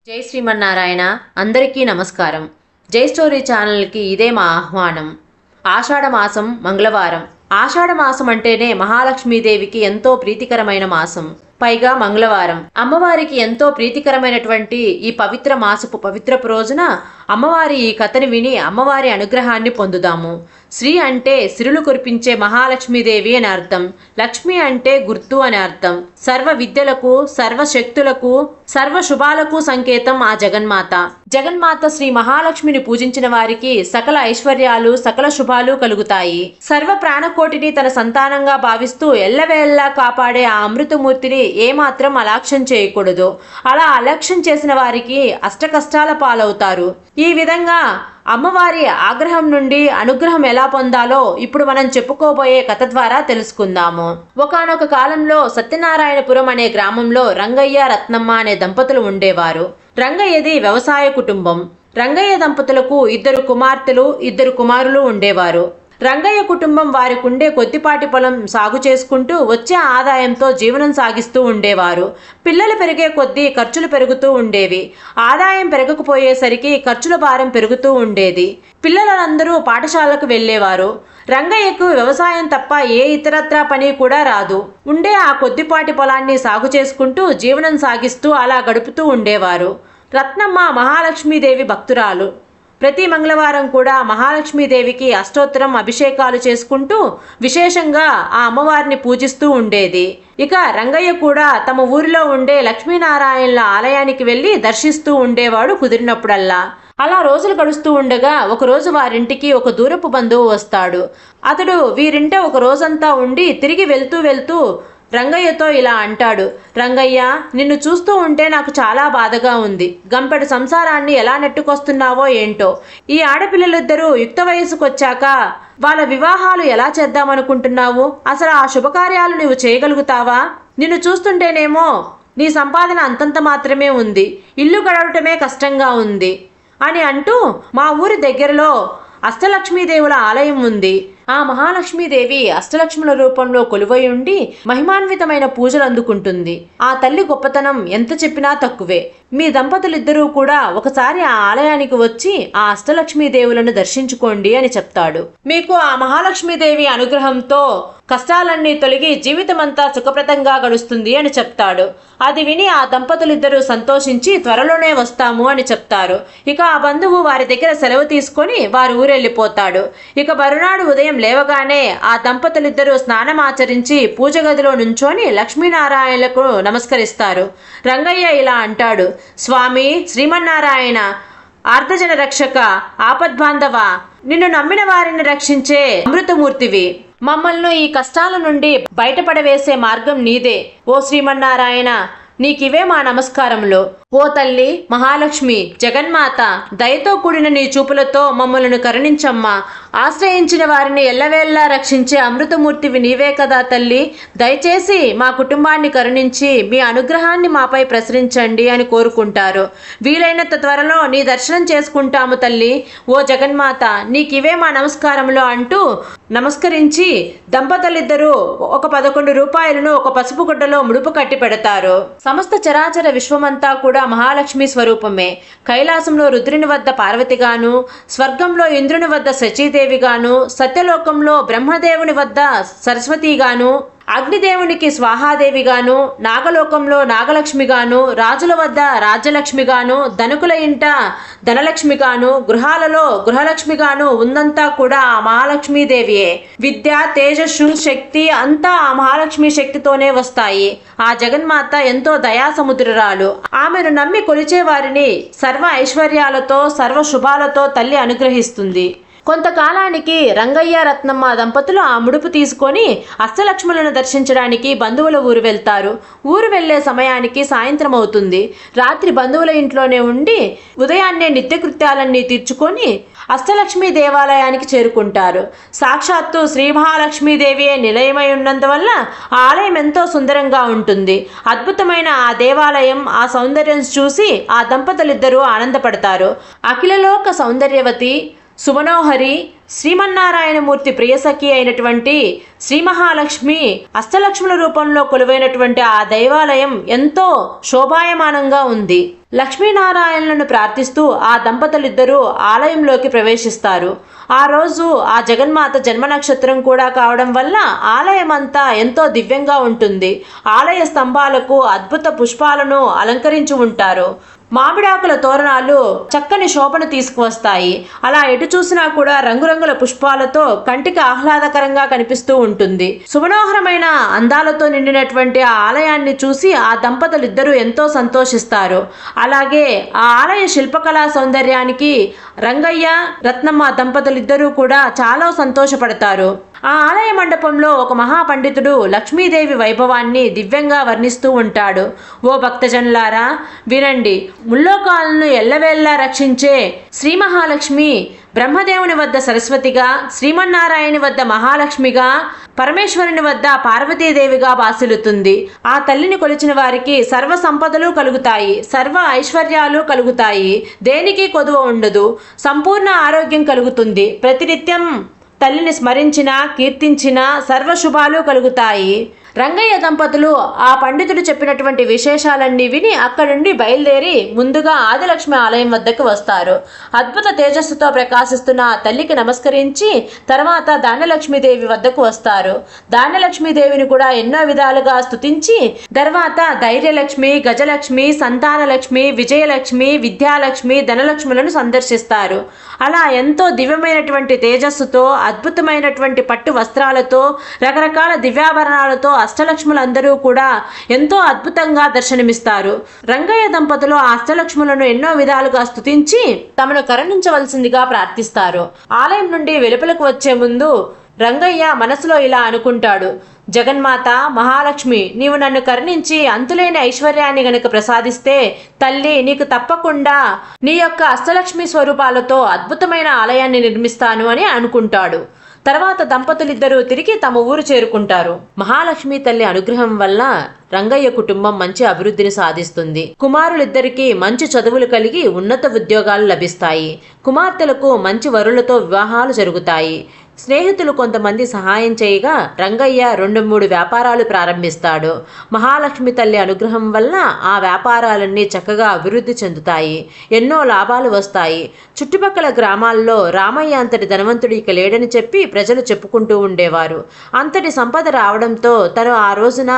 జై శ్రీమన్నారాయణ. అందరికీ నమస్కారం. జై స్టోరీ ఛానల్కి ఇదే మా ఆహ్వానం. ఆషాఢమాసం మంగళవారం. ఆషాఢమాసం అంటేనే మహాలక్ష్మీదేవికి ఎంతో ప్రీతికరమైన మాసం, పైగా మంగళవారం. అమ్మవారికి ఎంతో ప్రీతికరమైనటువంటి ఈ పవిత్ర మాసపు పవిత్రపు రోజున అమ్మవారి ఈ కథని విని అమ్మవారి అనుగ్రహాన్ని పొందుదాము. శ్రీ అంటే సిరులు కురిపించే మహాలక్ష్మీదేవి అని అర్థం. లక్ష్మి అంటే గుర్తు అని అర్థం. సర్వ విద్యలకు, సర్వ శక్తులకు, సర్వ శుభాలకు సంకేతం ఆ జగన్మాత. జగన్మాత శ్రీ మహాలక్ష్మిని పూజించిన వారికి సకల ఐశ్వర్యాలు, సకల శుభాలు కలుగుతాయి. సర్వ ప్రాణకోటిని తన సంతానంగా భావిస్తూ ఎల్లవేళ్లా కాపాడే ఆ అమృతమూర్తిని ఏమాత్రం అలక్ష్యం చేయకూడదు. అలా అలక్ష్యం చేసిన వారికి అష్టకష్టాల పాలవుతారు. ఈ విధంగా అమ్మవారి ఆగ్రహం నుండి అనుగ్రహం ఎలా పొందాలో ఇప్పుడు మనం చెప్పుకోబోయే కథ ద్వారా తెలుసుకుందాము. ఒకానొక కాలంలో సత్యనారాయణపురం అనే గ్రామంలో రంగయ్య, రత్నమ్మ అనే దంపతులు ఉండేవారు. రంగయ్యది వ్యవసాయ కుటుంబం. రంగయ్య దంపతులకు 2 కుమార్తెలు, 2 కుమారులు ఉండేవారు. రంగయ్య కుటుంబం వారికుండే కొద్దిపాటి పొలం సాగు చేసుకుంటూ వచ్చే ఆదాయంతో జీవనం సాగిస్తూ ఉండేవారు. పిల్లలు పెరిగే కొద్దీ ఖర్చులు పెరుగుతూ ఉండేవి. ఆదాయం పెరగకపోయేసరికి ఖర్చుల భారం పెరుగుతూ ఉండేది. పిల్లలందరూ పాఠశాలకు వెళ్ళేవారు. రంగయ్యకు వ్యవసాయం తప్ప ఏ ఇతరత్రా పని కూడా రాదు. ఉండే ఆ కొద్దిపాటి పొలాన్ని సాగు చేసుకుంటూ జీవనం సాగిస్తూ అలా గడుపుతూ ఉండేవారు. రత్నమ్మ మహాలక్ష్మీదేవి భక్తురాలు. ప్రతి మంగళవారం కూడా మహాలక్ష్మీదేవికి అష్టోత్తరం అభిషేకాలు చేసుకుంటూ విశేషంగా ఆ అమ్మవారిని పూజిస్తూ ఉండేది. ఇక రంగయ్య కూడా తమ ఊరిలో ఉండే లక్ష్మీనారాయణల ఆలయానికి వెళ్ళి దర్శిస్తూ ఉండేవాడు కుదిరినప్పుడల్లా. అలా రోజులు గడుస్తూ ఉండగా ఒకరోజు వారింటికి ఒక దూరపు బంధువు వస్తాడు. అతడు వీరింట ఒక రోజంతా ఉండి తిరిగి వెళ్తూ రంగయ్యతో ఇలా అంటాడు. రంగయ్య, నిన్ను చూస్తూ ఉంటే నాకు చాలా బాధగా ఉంది. గంపెడు సంసారాన్ని ఎలా నెట్టుకొస్తున్నావో ఏంటో. ఈ ఆడపిల్లలిద్దరూ యుక్త వయసుకొచ్చాక వాళ్ళ వివాహాలు ఎలా చేద్దామనుకుంటున్నావు? అసలు ఆ శుభకార్యాలు నువ్వు చేయగలుగుతావా? నిన్ను చూస్తుంటేనేమో నీ సంపాదన అంతంత మాత్రమే ఉంది. ఇల్లు గడవటమే కష్టంగా ఉంది అని అంటూ మా ఊరి దగ్గరలో అష్టలక్ష్మీదేవుల ఆలయం ఉంది. ఆ మహాలక్ష్మీదేవి అష్టలక్ష్ముల రూపంలో కొలువై ఉండి మహిమాన్వితమైన పూజలు అందుకుంటుంది. ఆ తల్లి గొప్పతనం ఎంత చెప్పినా తక్కువే. మీ దంపతులిద్దరూ కూడా ఒకసారి ఆ ఆలయానికి వచ్చి ఆ అష్టలక్ష్మీదేవులను దర్శించుకోండి అని చెప్తాడు. మీకు ఆ మహాలక్ష్మీదేవి అనుగ్రహంతో కష్టాలన్నీ తొలగి జీవితమంతా సుఖప్రదంగా గడుస్తుంది అని చెప్తాడు. అది విని ఆ దంపతులిద్దరూ సంతోషించి త్వరలోనే వస్తాము అని చెప్తారు. ఇక ఆ బంధువు వారి దగ్గర సెలవు తీసుకొని వారి ఊరెళ్ళిపోతాడు. ఇక మరునాడు ఉదయం లేవగానే ఆ దంపతులిద్దరూ స్నానమాచరించి పూజ గదిలో నుంచొని లక్ష్మీనారాయణలకు నమస్కరిస్తారు. రంగయ్య ఇలా అంటాడు. స్వామి శ్రీమన్నారాయణ, ఆర్తజన రక్షక, ఆపద్బాంధవ, నిన్ను నమ్మిన వారిని రక్షించే అమృతమూర్తివి. మమ్మల్ని ఈ కష్టాల నుండి బయటపడవేసే మార్గం నీదే. ఓ శ్రీమన్నారాయణ, నీకివే మా నమస్కారములు. ఓ తల్లి మహాలక్ష్మి, జగన్మాత, దయతో కూడిన నీ చూపులతో మమ్మలను కరుణించమ్మా. ఆశ్రయించిన వారిని ఎల్లవేళ్లా రక్షించే అమృతమూర్తివి నీవే కదా తల్లి. దయచేసి మా కుటుంబాన్ని కరుణించి మీ అనుగ్రహాన్ని మాపై ప్రసరించండి అని కోరుకుంటారు. వీలైనంత త్వరలో నీ దర్శనం చేసుకుంటాము తల్లి. ఓ జగన్మాత, నీకివే మా నమస్కారములు అంటూ నమస్కరించి దంపతులిద్దరూ ఒక 11 రూపాయలను ఒక పసుపు గుడ్డలో ముడుపు కట్టి పెడతారు. సమస్త చరాచర విశ్వమంతా కూడా మహాలక్ష్మి స్వరూపమే. కైలాసంలో రుద్రుని వద్ద పార్వతిగాను, స్వర్గంలో ఇంద్రుని వద్ద శచీదేవిగాను, సత్యలోకంలో బ్రహ్మదేవుని వద్ద సరస్వతిగాను, అగ్నిదేవునికి స్వాహాదేవిగాను, నాగలోకంలో నాగలక్ష్మిగాను, రాజుల వద్ద రాజ్యలక్ష్మిగాను, ధనుకుల ఇంట ధనలక్ష్మిగాను, గృహాలలో గృహలక్ష్మిగాను ఉందంతా కూడా ఆ మహాలక్ష్మీదేవియే. విద్య, తేజస్సు, శక్తి అంతా ఆ మహాలక్ష్మి శక్తితోనే వస్తాయి. ఆ జగన్మాత ఎంతో దయాసముద్రురాలు. ఆమెను నమ్మి కొలిచే వారిని సర్వ ఐశ్వర్యాలతో, సర్వ శుభాలతో తల్లి అనుగ్రహిస్తుంది. కొంతకాలానికి రంగయ్య, రత్నమ్మ దంపతులు ఆ ముడుపు తీసుకొని అష్టలక్ష్ములను దర్శించడానికి బంధువుల ఊరు వెళ్తారు. ఊరు వెళ్లే సమయానికి సాయంత్రం అవుతుంది. రాత్రి బంధువుల ఇంట్లోనే ఉండి ఉదయాన్నే నిత్యకృత్యాలన్నీ తీర్చుకొని అష్టలక్ష్మి దేవాలయానికి చేరుకుంటారు. సాక్షాత్తు శ్రీ మహాలక్ష్మీదేవియే నిలయమై ఉన్నందువల్ల ఆ ఆలయం ఎంతో సుందరంగా ఉంటుంది. అద్భుతమైన ఆ దేవాలయం, ఆ సౌందర్యం చూసి ఆ దంపతులిద్దరూ ఆనందపడతారు. అఖిలలోక సౌందర్యవతి, సుమనోహరి, శ్రీమన్నారాయణమూర్తి ప్రియసఖి అయినటువంటి శ్రీ మహాలక్ష్మి అష్టలక్ష్ముల రూపంలో కొలువైనటువంటి ఆ దైవాలయం ఎంతో శోభాయమానంగా ఉంది. లక్ష్మీనారాయణులను ప్రార్థిస్తూ ఆ దంపతులిద్దరూ ఆలయంలోకి ప్రవేశిస్తారు. ఆ రోజు ఆ జగన్మాత జన్మ నక్షత్రం కూడా కావడం వల్ల ఆలయం అంతా ఎంతో దివ్యంగా ఉంటుంది. ఆలయ స్తంభాలకు అద్భుత పుష్పాలను అలంకరించి ఉంటారు. మామిడాకుల తోరణాలు చక్కని శోభను తీసుకువస్తాయి. అలా ఎటు చూసినా కూడా రంగురంగుల పుష్పాలతో కంటికి ఆహ్లాదకరంగా కనిపిస్తూ ఉంటుంది. సుమనోహరమైన అందాలతో నిండినటువంటి ఆ ఆలయాన్ని చూసి ఆ దంపతులిద్దరూ ఎంతో సంతోషిస్తారు. అలాగే ఆ ఆలయ శిల్పకళా సౌందర్యానికి రంగయ్య రత్నమ్మ దంపతులిద్దరూ కూడా చాలా సంతోషపడతారు. ఆ ఆలయ మండపంలో ఒక మహాపండితుడు లక్ష్మీదేవి వైభవాన్ని దివ్యంగా వర్ణిస్తూ ఉంటాడు. ఓ భక్తజనులారా వినండి. ముల్లోకాలను ఎల్లవేళ్లా రక్షించే శ్రీ మహాలక్ష్మి బ్రహ్మదేవుని వద్ద సరస్వతిగా, శ్రీమన్నారాయణి వద్ద మహాలక్ష్మిగా, పరమేశ్వరుని వద్ద పార్వతీదేవిగా బాసిల్లుతుంది. ఆ తల్లిని కొలిచిన వారికి సర్వ సంపదలు కలుగుతాయి, సర్వ ఐశ్వర్యాలు కలుగుతాయి, దేనికి కొదువ ఉండదు, సంపూర్ణ ఆరోగ్యం కలుగుతుంది. ప్రతినిత్యం తల్లిని స్మరించిన కీర్తించిన సర్వశుభాలు కలుగుతాయి. రంగయ్య దంపతులు ఆ పండితుడు చెప్పినటువంటి విశేషాలన్నీ విని అక్కడి నుండి బయలుదేరి ముందుగా ఆదిలక్ష్మి ఆలయం వద్దకు వస్తారు. అద్భుత తేజస్సుతో ప్రకాశిస్తున్న ఆ తల్లికి నమస్కరించి తర్వాత ధాన్యలక్ష్మీదేవి వద్దకు వస్తారు. ధాన్యలక్ష్మీదేవిని కూడా ఎన్నో విధాలుగా స్తుతించి తర్వాత ధైర్యలక్ష్మి, గజలక్ష్మి, సంతానలక్ష్మి, విజయలక్ష్మి, విద్యాలక్ష్మి, ధనలక్ష్ములను సందర్శిస్తారు. అలా ఎంతో దివ్యమైనటువంటి తేజస్సుతో, అద్భుతమైనటువంటి పట్టు వస్త్రాలతో, రకరకాల దివ్యాభరణాలతో అష్టలక్ష్ములందరూ కూడా ఎంతో అద్భుతంగా దర్శనమిస్తారు. రంగయ్య దంపతులు ఆ అష్టలక్ష్ములను ఎన్నో విధాలుగా స్తుతించి తమను కరుణించవలసిందిగా ప్రార్థిస్తారు. ఆలయం నుండి వెలుపలకు వచ్చే ముందు రంగయ్య మనసులో ఇలా అనుకుంటాడు. జగన్మాత మహాలక్ష్మి, నీవు నన్ను కరుణించి అంతులేని ఐశ్వర్యాన్ని గనుక ప్రసాదిస్తే తల్లి నీకు తప్పకుండా నీ యొక్క అష్టలక్ష్మి స్వరూపాలతో అద్భుతమైన ఆలయాన్ని నిర్మిస్తాను అని అనుకుంటాడు. తర్వాత దంపతులిద్దరూ తిరిగి తమ ఊరు చేరుకుంటారు. మహాలక్ష్మి తల్లి అనుగ్రహం వల్ల రంగయ్య కుటుంబం మంచి అభివృద్ధిని సాధిస్తుంది. కుమారులిద్దరికీ మంచి చదువులు కలిగి ఉన్నత ఉద్యోగాలు లభిస్తాయి. కుమార్తెలకు మంచి వరులతో వివాహాలు జరుగుతాయి. స్నేహితులు కొంతమంది సహాయం చేయగా రంగయ్య 2-3 వ్యాపారాలు ప్రారంభిస్తాడు. మహాలక్ష్మి తల్లి అనుగ్రహం వల్ల ఆ వ్యాపారాలన్నీ చక్కగా అభివృద్ధి చెందుతాయి. ఎన్నో లాభాలు వస్తాయి. చుట్టుపక్కల గ్రామాల్లో రామయ్య అంతటి ధనవంతుడు ఇక లేడని చెప్పి ప్రజలు చెప్పుకుంటూ ఉండేవారు. అంతటి సంపద రావడంతో తను ఆ రోజున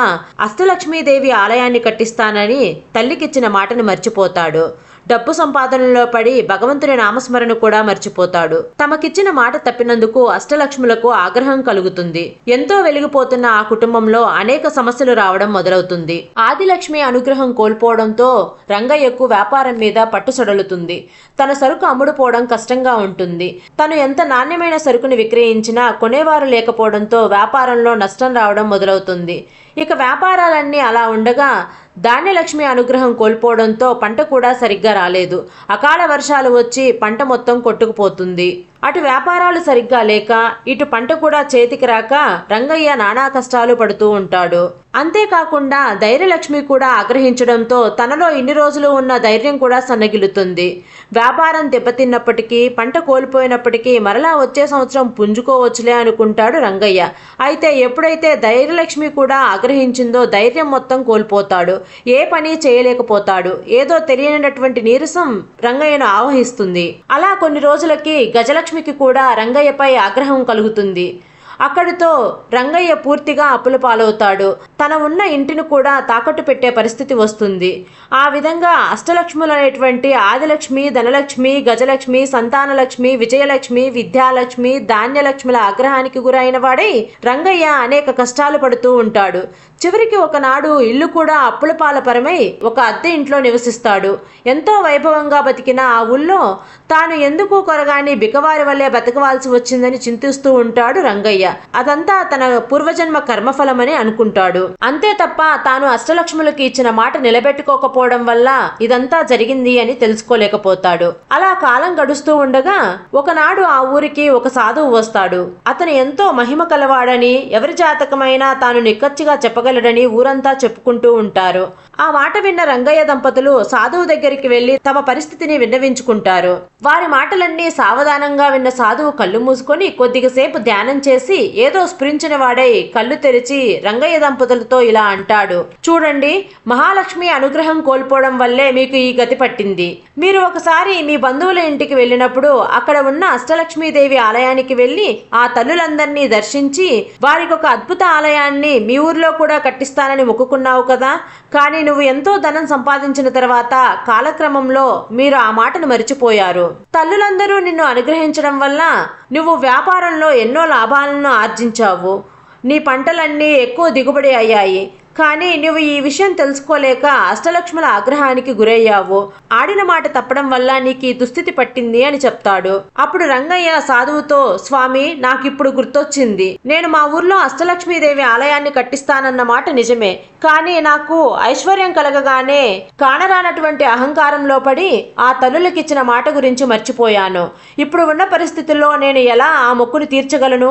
అష్టలక్ష్మీదేవి ఆలయాన్ని కట్టిస్తానని తల్లికిచ్చిన మాటను మర్చిపోతాడు. డబ్బు సంపాదనలో పడి భగవంతుని నామస్మరణ కూడా మర్చిపోతాడు. తమకిచ్చిన మాట తప్పినందుకు అష్టలక్ష్ములకు ఆగ్రహం కలుగుతుంది. ఎంతో వెలిగిపోతున్న ఆ కుటుంబంలో అనేక సమస్యలు రావడం మొదలవుతుంది. ఆదిలక్ష్మి అనుగ్రహం కోల్పోవడంతో రంగయ్యకు వ్యాపారం మీద పట్టు సడలుతుంది. తన సరుకు అమ్ముడుపోవడం కష్టంగా ఉంటుంది. తను ఎంత నాణ్యమైన సరుకుని విక్రయించినా కొనేవారు లేకపోవడంతో వ్యాపారంలో నష్టం రావడం మొదలవుతుంది. ఇక వ్యాపారాలన్నీ అలా ఉండగా ధాన్యలక్ష్మి అనుగ్రహం కోల్పోవడంతో పంట కూడా సరిగ్గా రాలేదు. అకాల వర్షాలు వచ్చి పంట మొత్తం కొట్టుకుపోతుంది. అటు వ్యాపారాలు సరిగ్గా లేక ఇటు పంట కూడా చేతికి రాక రంగయ్య నానా కష్టాలు పడుతూ ఉంటాడు. అంతేకాకుండా ధైర్యలక్ష్మి కూడా ఆగ్రహించడంతో తనలో ఇన్ని రోజులు ఉన్న ధైర్యం కూడా సన్నగిలుతుంది. వ్యాపారం దెబ్బతిన్నప్పటికీ పంట కోల్పోయినప్పటికీ మరలా వచ్చే సంవత్సరం పుంజుకోవచ్చులే అనుకుంటాడు రంగయ్య. అయితే ఎప్పుడైతే ధైర్యలక్ష్మి కూడా ఆగ్రహించిందో ధైర్యం మొత్తం కోల్పోతాడు. ఏ పని చేయలేకపోతాడు. ఏదో తెలియనటువంటి నీరసం రంగయ్యను ఆవహిస్తుంది. అలా కొన్ని రోజులకి గజలక్ష్మికి కూడా రంగయ్యపై ఆగ్రహం కలుగుతుంది. అక్కడితో రంగయ్య పూర్తిగా అప్పుల పాలవుతాడు. తన ఉన్న ఇంటిని కూడా తాకట్టు పెట్టే పరిస్థితి వస్తుంది. ఆ విధంగా అష్టలక్ష్ములనేటువంటి ఆదిలక్ష్మి, ధనలక్ష్మి, గజలక్ష్మి, సంతానలక్ష్మి, విజయలక్ష్మి, విద్యాలక్ష్మి, ధాన్యలక్ష్ముల ఆగ్రహానికి గురైన వాడై రంగయ్య అనేక కష్టాలు పడుతూ ఉంటాడు. చివరికి ఒకనాడు ఇల్లు కూడా అప్పుల పాలపరమై ఒక అద్దె ఇంట్లో నివసిస్తాడు. ఎంతో వైభవంగా బతికిన ఆ ఊళ్ళో తాను ఎందుకు కొరగాని బికవారి వల్లే బతకవాల్సి వచ్చిందని చింతిస్తూ ఉంటాడు రంగయ్య. అదంతా తన పూర్వజన్మ కర్మఫలమని అనుకుంటాడు. అంతే తప్ప తాను అష్టలక్ష్ములకి ఇచ్చిన మాట నిలబెట్టుకోకపోవడం వల్ల ఇదంతా జరిగింది అని తెలుసుకోలేకపోతాడు. అలా కాలం గడుస్తూ ఉండగా ఒకనాడు ఆ ఊరికి ఒక సాధువు వస్తాడు. అతను ఎంతో మహిమ కలవాడని, ఎవరి జాతకమైనా తాను నిక్కచ్చిగా చెప్పగలడని ఊరంతా చెప్పుకుంటూ ఉంటారు. ఆ మాట విన్న రంగయ్య దంపతులు సాధువు దగ్గరికి వెళ్లి తమ పరిస్థితిని విన్నవించుకుంటారు. వారి మాటలన్నీ సావధానంగా విన్న సాధువు కళ్ళు మూసుకొని కొద్దిగా సేపు ధ్యానం చేసి ఏదో స్ఫురించిన వాడై కళ్ళు తెరిచి రంగయ్య దంపతులతో ఇలా అంటాడు. చూడండి, మహాలక్ష్మి అనుగ్రహం కోల్పోవడం వల్లే మీకు ఈ గతి పట్టింది. మీరు ఒకసారి మీ బంధువుల ఇంటికి వెళ్ళినప్పుడు అక్కడ ఉన్న అష్టలక్ష్మీదేవి ఆలయానికి వెళ్లి ఆ తల్లులందరినీ దర్శించి వారికి ఒక అద్భుత ఆలయాన్ని మీ ఊర్లో కూడా కట్టిస్తానని మొక్కుకున్నావు కదా. కానీ నువ్వు ఎంతో ధనం సంపాదించిన తర్వాత కాలక్రమంలో మీరు ఆ మాటను మరిచిపోయారు. తల్లులందరూ నిన్ను అనుగ్రహించడం వల్ల నువ్వు వ్యాపారంలో ఎన్నో లాభాలను ఆర్జించావు. నీ పంటలన్నీ ఎక్కువ దిగుబడి అయ్యాయి. కానీ నువ్వు ఈ విషయం తెలుసుకోలేక అష్టలక్ష్ముల ఆగ్రహానికి గురయ్యావు. ఆడిన మాట తప్పడం వల్ల నీకు ఈ దుస్థితి పట్టింది అని చెప్తాడు. అప్పుడు రంగయ్య సాధువుతో, స్వామి, నాకిప్పుడు గుర్తొచ్చింది. నేను మా ఊర్లో అష్టలక్ష్మీదేవి ఆలయాన్ని కట్టిస్తానన్న మాట నిజమే. కానీ నాకు ఐశ్వర్యం కలగగానే కానరానటువంటి అహంకారంలో పడి ఆ తల్లులకిచ్చిన మాట గురించి మర్చిపోయాను. ఇప్పుడు ఉన్న పరిస్థితుల్లో నేను ఎలా ఆ మొక్కును తీర్చగలను?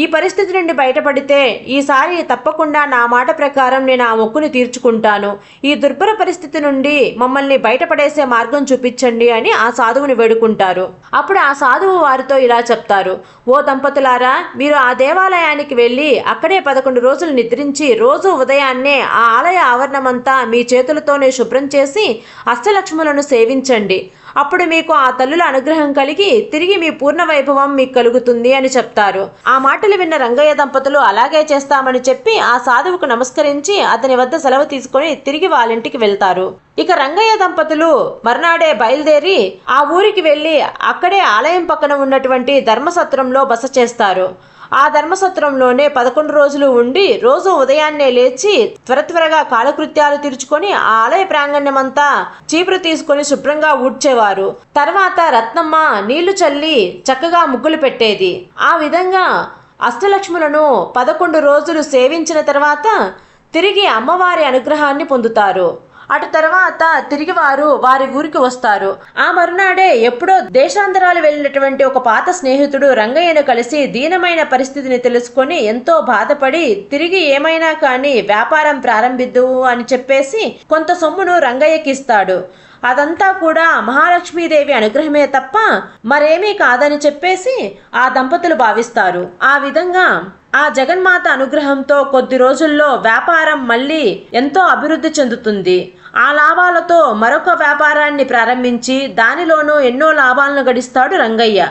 ఈ పరిస్థితి నుండి బయటపడితే ఈసారి తప్పకుండా నా మాట ప్రకారం నేను ఆ మొక్కుని తీర్చుకుంటాను. ఈ దుర్భర పరిస్థితి నుండి మమ్మల్ని బయటపడేసే మార్గం చూపించండి అని ఆ సాధువుని వేడుకుంటారు. అప్పుడు ఆ సాధువు వారితో ఇలా చెప్తారు. ఓ దంపతులారా, మీరు ఆ దేవాలయానికి వెళ్ళి అక్కడే 11 రోజులు నిద్రించి రోజు ఉదయాన్నే ఆ ఆలయ ఆవరణమంతా మీ చేతులతోనే శుభ్రం చేసి అష్టలక్ష్ములను సేవించండి. అప్పుడు మీకు ఆ తల్లుల అనుగ్రహం కలిగి తిరిగి మీ పూర్ణ వైభవం మీకు కలుగుతుంది అని చెప్తారు. ఆ మాటలు విన్న రంగయ్య దంపతులు అలాగే చేస్తామని చెప్పి ఆ సాధువుకు నమస్కరించి అతని వద్ద సెలవు తీసుకొని తిరిగి వాళ్ళింటికి వెళ్తారు. ఇక రంగయ్య దంపతులు మర్నాడే బయలుదేరి ఆ ఊరికి వెళ్ళి అక్కడే ఆలయం పక్కన ఉన్నటువంటి ధర్మసత్రంలో బస చేస్తారు. ఆ ధర్మసత్రంలోనే 11 రోజులు ఉండి రోజు ఉదయాన్నే లేచి త్వరగా కాలకృత్యాలు తీర్చుకొని ఆ ఆలయ ప్రాంగణ్యమంతా చీపురు తీసుకొని శుభ్రంగా ఊడ్చేవారు. తర్వాత రత్నమ్మ నీళ్లు చల్లి చక్కగా ముగ్గులు పెట్టేది. ఆ విధంగా అష్టలక్ష్ములను 11 రోజులు సేవించిన తర్వాత తిరిగి అమ్మవారి అనుగ్రహాన్ని పొందుతారు. అటు తర్వాత తిరిగి వారి ఊరికి వస్తారు. ఆ మరునాడే ఎప్పుడో దేశాంతరాలు వెళ్ళినటువంటి ఒక పాత స్నేహితుడు రంగయ్యను కలిసి దీనమైన పరిస్థితిని తెలుసుకొని ఎంతో బాధపడి తిరిగి ఏమైనా కానీ వ్యాపారం ప్రారంభిద్దువు అని చెప్పేసి కొంత సొమ్మును రంగయ్యకి ఇస్తాడు. అదంతా కూడా మహాలక్ష్మీదేవి అనుగ్రహమే తప్ప మరేమీ కాదని చెప్పేసి ఆ దంపతులు భావిస్తారు. ఆ విధంగా ఆ జగన్మాత అనుగ్రహంతో కొద్ది రోజుల్లో వ్యాపారం మళ్ళీ ఎంతో అభివృద్ధి చెందుతుంది. ఆ లాభాలతో మరొక వ్యాపారాన్ని ప్రారంభించి దానిలోనూ ఎన్నో లాభాలను గడిస్తాడు రంగయ్య.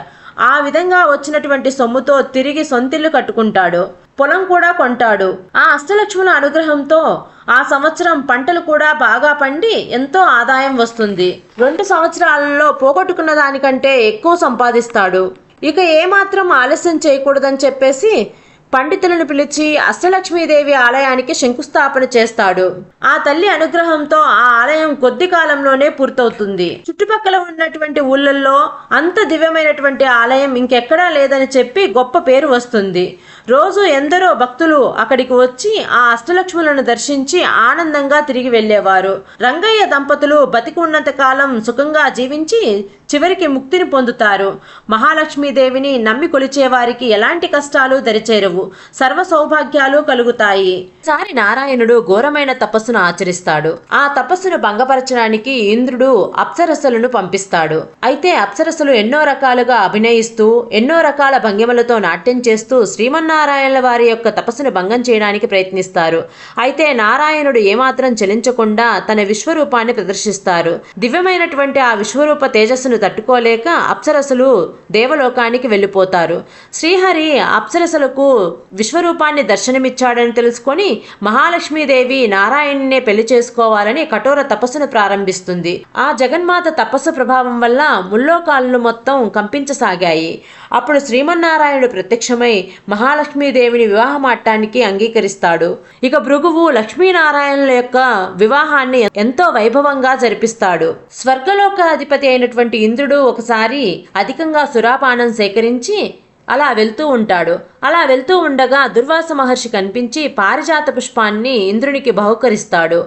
ఆ విధంగా వచ్చినటువంటి సొమ్ముతో తిరిగి సొంతిల్లు కట్టుకుంటాడు. పొలం కూడా కొంటాడు. ఆ అష్టలక్ష్ముల అనుగ్రహంతో ఆ సంవత్సరం పంటలు కూడా బాగా పండి ఎంతో ఆదాయం వస్తుంది. 2 సంవత్సరాలలో పోగొట్టుకున్న దానికంటే ఎక్కువ సంపాదిస్తాడు. ఇక ఏమాత్రం ఆలస్యం చేయకూడదని చెప్పేసి పండితులను పిలిచి అష్టలక్ష్మీదేవి ఆలయానికి శంకుస్థాపన చేస్తాడు. ఆ తల్లి అనుగ్రహంతో ఆ ఆలయం కొద్ది కాలంలోనే పూర్తవుతుంది. చుట్టుపక్కల ఉన్నటువంటి ఊళ్ళల్లో అంత దివ్యమైనటువంటి ఆలయం ఇంకెక్కడా లేదని చెప్పి గొప్ప పేరు వస్తుంది. రోజు ఎందరో భక్తులు అక్కడికి వచ్చి ఆ అష్టలక్ష్ములను దర్శించి ఆనందంగా తిరిగి వెళ్లేవారు. రంగయ్య దంపతులు బతికి ఉన్నంత కాలం సుఖంగా జీవించి చివరికి ముక్తిని పొందుతారు. మహాలక్ష్మీదేవిని నమ్మి కొలిచే వారికి ఎలాంటి కష్టాలు దరిచేరవు, సర్వ సౌభాగ్యాలు కలుగుతాయి. ఈసారి నారాయణుడు ఘోరమైన తపస్సును ఆచరిస్తాడు. ఆ తపస్సును భంగపరచడానికి ఇంద్రుడు అప్సరసలను పంపిస్తాడు. అయితే అప్సరసలు ఎన్నో రకాలుగా అభినయిస్తూ ఎన్నో రకాల భంగిమలతో నాట్యం చేస్తూ శ్రీమన్నారాయణుల వారి యొక్క తపస్సును భంగం చేయడానికి ప్రయత్నిస్తారు. అయితే నారాయణుడు ఏమాత్రం చలించకుండా తన విశ్వరూపాన్ని ప్రదర్శిస్తారు. దివ్యమైనటువంటి ఆ విశ్వరూప తేజస్సును తట్టుకోలేక అప్సరసలు దేవలోకానికి వెళ్ళిపోతారు. శ్రీహరి అప్సరసలకు విశ్వరూపాన్ని దర్శనమిచ్చాడని తెలుసుకొని మహాలక్ష్మీదేవి నారాయణునే పెళ్లి చేసుకోవాలని కఠోర తపస్సును ప్రారంభిస్తుంది. ఆ జగన్మాత తపస్సు ప్రభావం వల్ల ముల్లోకాలను మొత్తం కంపించసాగాయి. అప్పుడు శ్రీమన్నారాయణుడు ప్రత్యక్షమై మహాలక్ష్మీదేవిని వివాహమాడటానికి అంగీకరిస్తాడు. ఇక భృగువు లక్ష్మీనారాయణుల యొక్క వివాహాన్ని ఎంతో వైభవంగా జరిపిస్తాడు. స్వర్గలోక అధిపతి అయినటువంటి ఇంద్రుడు ఒకసారి అధికంగా సురాపానం సేకరించి అలా వెళ్తూ ఉంటాడు. అలా వెళ్తూ ఉండగా దుర్వాస మహర్షి కనిపించి పారిజాత పుష్పాన్ని ఇంద్రునికి బహుకరిస్తాడు.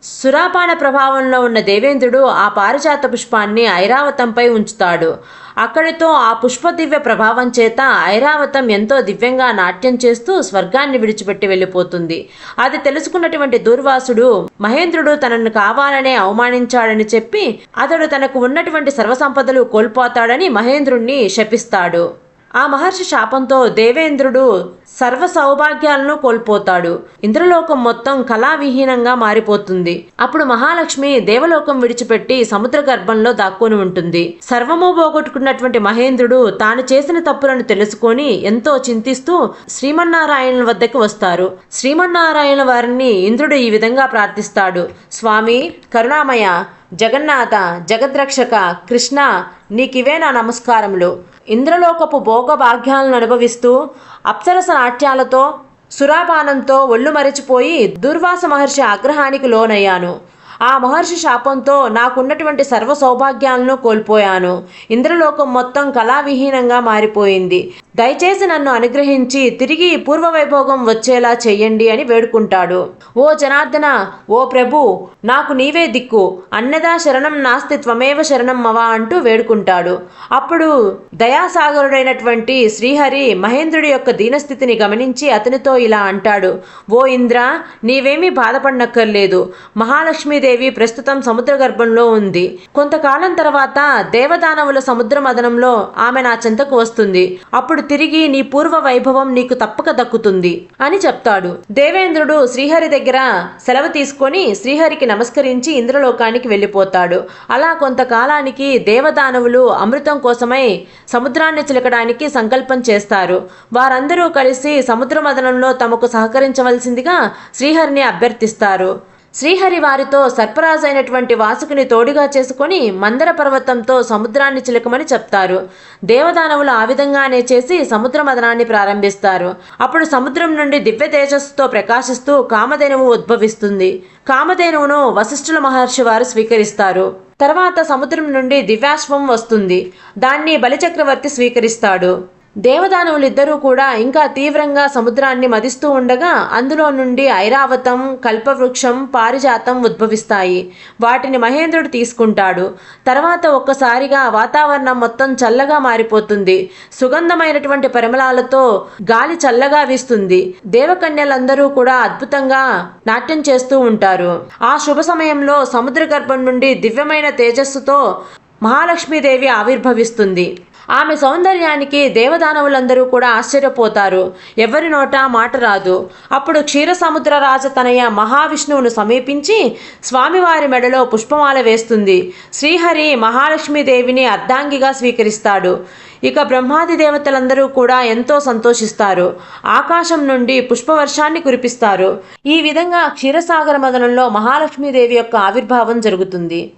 సురాపాన ప్రభావంలో ఉన్న దేవేంద్రుడు ఆ పారిజాత పుష్పాన్ని ఐరావతంపై ఉంచుతాడు. అక్కడితో ఆ పుష్ప దివ్య ప్రభావం చేత ఐరావతం ఎంతో దివ్యంగా నాట్యం చేస్తూ స్వర్గాన్ని విడిచిపెట్టి వెళ్ళిపోతుంది. అది తెలుసుకున్నటువంటి దూర్వాసుడు మహేంద్రుడు తనను కావాలనే అవమానించాడని చెప్పి అతడు తనకు ఉన్నటువంటి సర్వసంపదలు కోల్పోతాడని మహేంద్రుణ్ణి శపిస్తాడు. ఆ మహర్షి శాపంతో దేవేంద్రుడు సర్వ సౌభాగ్యాలను కోల్పోతాడు. ఇంద్రలోకం మొత్తం కళావిహీనంగా మారిపోతుంది. అప్పుడు మహాలక్ష్మి దేవలోకం విడిచిపెట్టి సముద్ర గర్భంలో దాక్కుని ఉంటుంది. సర్వము పోగొట్టుకున్నటువంటి మహేంద్రుడు తాను చేసిన తప్పులను తెలుసుకొని ఎంతో చింతిస్తూ శ్రీమన్నారాయణ వద్దకు వస్తారు. శ్రీమన్నారాయణ వారిని ఇంద్రుడు ఈ విధంగా ప్రార్థిస్తాడు. స్వామి కరుణామయ, జగన్నాథ, జగద్రక్షక, కృష్ణ, నీకివే నా నమస్కారములు. ఇంద్రలోకపు భోగభాగ్యాలను అనుభవిస్తూ అప్సరస నాట్యాలతో సురాపానంతో ఒళ్ళు మరిచిపోయి దుర్వాస మహర్షి ఆగ్రహానికి లోనయ్యాను. ఆ మహర్షి శాపంతో నాకున్నటువంటి సర్వ సౌభాగ్యాలను కోల్పోయాను. ఇంద్రలోకం మొత్తం కళావిహీనంగా మారిపోయింది. దయచేసి నన్ను అనుగ్రహించి తిరిగి పూర్వ వైభోగం వచ్చేలా చెయ్యండి అని వేడుకుంటాడు. ఓ జనార్దన, ఓ ప్రభు, నాకు నీవే దిక్కు, అన్నదా శరణం నాస్తి త్వమేవ శరణం మవ అంటూ వేడుకుంటాడు. అప్పుడు దయాసాగరుడైనటువంటి శ్రీహరి మహేంద్రుడి యొక్క దీనస్థితిని గమనించి అతనితో ఇలా అంటాడు. ఓ ఇంద్ర, నీవేమీ బాధపడనక్కర్లేదు. మహాలక్ష్మీదేవి ప్రస్తుతం సముద్ర గర్భంలో ఉంది. కొంతకాలం తర్వాత దేవదానవుల సముద్ర మదనంలో ఆమె నా చెంతకు వస్తుంది. అప్పుడు తిరిగి నీ పూర్వ వైభవం నీకు తప్పక దక్కుతుంది అని చెప్తాడు. దేవేంద్రుడు శ్రీహరి దగ్గర సెలవు తీసుకొని శ్రీహరికి నమస్కరించి ఇంద్రలోకానికి వెళ్ళిపోతాడు. అలా కొంతకాలానికి దేవదానవులు అమృతం కోసమై సముద్రాన్ని చిలకడానికి సంకల్పం చేస్తారు. వారందరూ కలిసి సముద్ర మదనంలో తమకు సహకరించవలసిందిగా శ్రీహరిని అభ్యర్థిస్తారు. శ్రీహరి వారితో సర్పరాజు అయినటువంటి వాసుకుని తోడుగా చేసుకొని మందర పర్వతంతో సముద్రాన్ని చిలకమని చెప్తారు. దేవదానవులు ఆ విధంగానే చేసి సముద్ర మదనాన్ని ప్రారంభిస్తారు. అప్పుడు సముద్రం నుండి దివ్య తేజస్సుతో ప్రకాశిస్తూ కామధేనువు ఉద్భవిస్తుంది. కామధేనువును వశిష్ఠుల మహర్షి వారు స్వీకరిస్తారు. తర్వాత సముద్రం నుండి దివ్యాశ్వం వస్తుంది. దాన్ని బలిచక్రవర్తి స్వీకరిస్తాడు. దేవదానవులిద్దరూ కూడా ఇంకా తీవ్రంగా సముద్రాన్ని మదిస్తూ ఉండగా అందులో నుండి ఐరావతం, కల్పవృక్షం, పారిజాతం ఉద్భవిస్తాయి. వాటిని మహేంద్రుడు తీసుకుంటాడు. తర్వాత ఒక్కసారిగా వాతావరణం మొత్తం చల్లగా మారిపోతుంది. సుగంధమైనటువంటి పరిమళాలతో గాలి చల్లగా వీస్తుంది. దేవకన్యలందరూ కూడా అద్భుతంగా నాట్యం చేస్తూ ఉంటారు. ఆ శుభ సమయంలో సముద్ర గర్భం నుండి దివ్యమైన తేజస్సుతో మహాలక్ష్మీదేవి ఆవిర్భవిస్తుంది. ఆమె సౌందర్యానికి దేవదానవులందరూ కూడా ఆశ్చర్యపోతారు. ఎవరి నోట మాట రాదు. అప్పుడు క్షీరసముద్ర రాజతనయ మహావిష్ణువును సమీపించి స్వామివారి మెడలో పుష్పమాల వేస్తుంది. శ్రీహరి మహాలక్ష్మీదేవిని అర్ధాంగిగా స్వీకరిస్తాడు. ఇక బ్రహ్మాది దేవతలందరూ కూడా ఎంతో సంతోషిస్తారు. ఆకాశం నుండి పుష్పవర్షాన్ని కురిపిస్తారు. ఈ విధంగా క్షీరసాగర మదనంలో మహాలక్ష్మీదేవి యొక్క ఆవిర్భావం జరుగుతుంది.